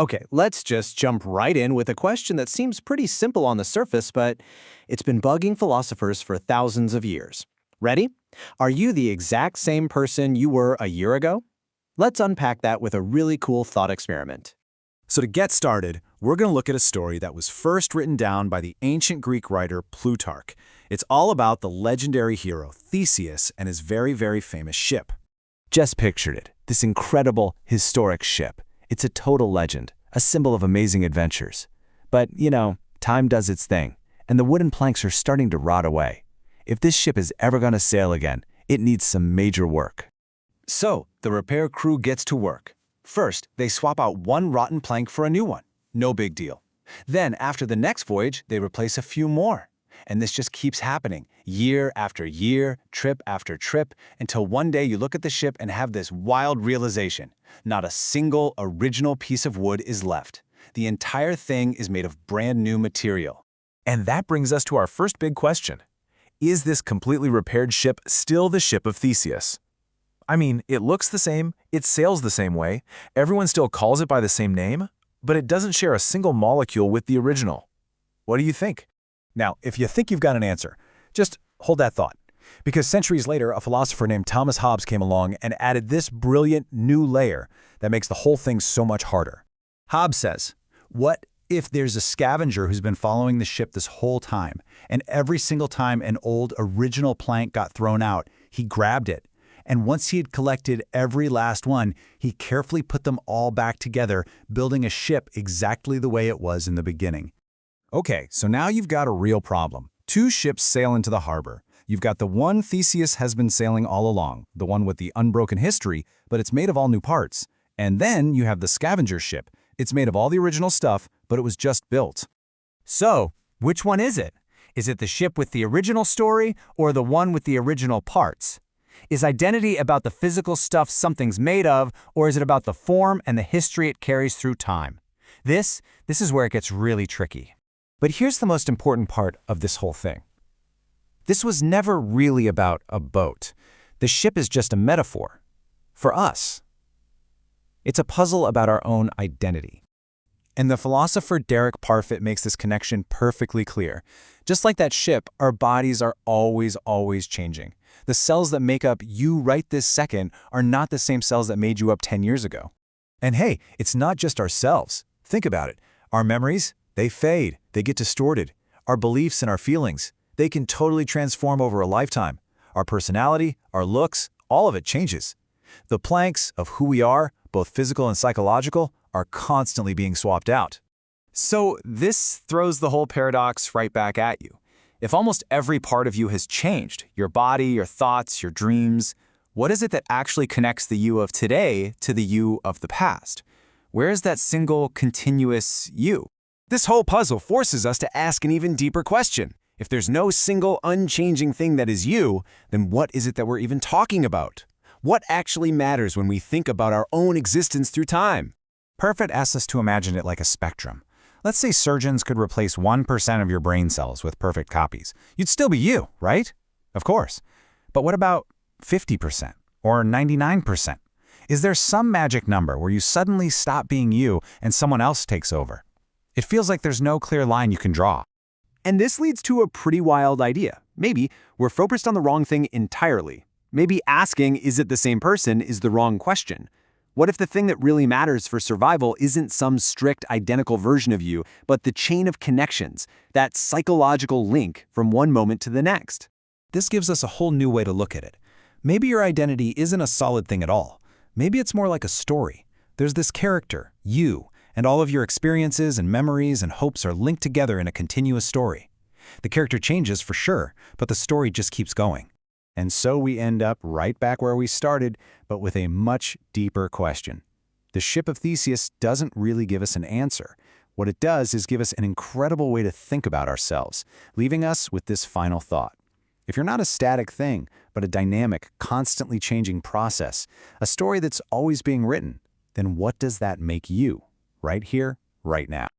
Okay, let's just jump right in with a question that seems pretty simple on the surface, but it's been bugging philosophers for thousands of years. Ready? Are you the exact same person you were a year ago? Let's unpack that with a really cool thought experiment. So to get started, we're going to look at a story that was first written down by the ancient Greek writer Plutarch. It's all about the legendary hero Theseus and his very famous ship. Just pictured it, this incredible, historic ship. It's a total legend, a symbol of amazing adventures. But, time does its thing, and the wooden planks are starting to rot away. If this ship is ever going to sail again, it needs some major work. So, the repair crew gets to work. First, they swap out one rotten plank for a new one. No big deal. Then, after the next voyage, they replace a few more. And this just keeps happening, year after year, trip after trip, until one day you look at the ship and have this wild realization. Not a single original piece of wood is left. The entire thing is made of brand new material. And that brings us to our first big question. Is this completely repaired ship still the ship of Theseus? I mean, it looks the same, it sails the same way, everyone still calls it by the same name, but it doesn't share a single molecule with the original. What do you think? Now, if you think you've got an answer, just hold that thought. Because centuries later, a philosopher named Thomas Hobbes came along and added this brilliant new layer that makes the whole thing so much harder. Hobbes says, what if there's a scavenger who's been following the ship this whole time, and every single time an old original plank got thrown out, he grabbed it, and once he had collected every last one, he carefully put them all back together, building a ship exactly the way it was in the beginning. Okay, so now you've got a real problem. Two ships sail into the harbor. You've got the one Theseus has been sailing all along, the one with the unbroken history, but it's made of all new parts. And then you have the scavenger ship. It's made of all the original stuff, but it was just built. So, which one is it? Is it the ship with the original story or the one with the original parts? Is identity about the physical stuff something's made of, or is it about the form and the history it carries through time? This is where it gets really tricky. But here's the most important part of this whole thing. This was never really about a boat. The ship is just a metaphor. For us. It's a puzzle about our own identity. And the philosopher Derek Parfit makes this connection perfectly clear. Just like that ship, our bodies are always changing. The cells that make up you right this second are not the same cells that made you up 10 years ago. And hey, it's not just ourselves. Think about it. Our memories, they fade, they get distorted. Our beliefs and our feelings, they can totally transform over a lifetime. Our personality, our looks, all of it changes. The planks of who we are, both physical and psychological, are constantly being swapped out. So this throws the whole paradox right back at you. If almost every part of you has changed, your body, your thoughts, your dreams, what is it that actually connects the you of today to the you of the past? Where is that single, continuous you? This whole puzzle forces us to ask an even deeper question. If there's no single, unchanging thing that is you, then what is it that we're even talking about? What actually matters when we think about our own existence through time? Parfit asks us to imagine it like a spectrum. Let's say surgeons could replace 1% of your brain cells with perfect copies. You'd still be you, right? Of course. But what about 50% or 99%? Is there some magic number where you suddenly stop being you and someone else takes over? It feels like there's no clear line you can draw. And this leads to a pretty wild idea. Maybe we're focused on the wrong thing entirely. Maybe asking, is it the same person, is the wrong question. What if the thing that really matters for survival isn't some strict identical version of you, but the chain of connections, that psychological link from one moment to the next? This gives us a whole new way to look at it. Maybe your identity isn't a solid thing at all. Maybe it's more like a story. There's this character, you, and all of your experiences and memories and hopes are linked together in a continuous story. The character changes for sure, but the story just keeps going. And so we end up right back where we started, but with a much deeper question. The ship of Theseus doesn't really give us an answer. What it does is give us an incredible way to think about ourselves, leaving us with this final thought. If you're not a static thing, but a dynamic, constantly changing process, a story that's always being written, then what does that make you, right here, right now?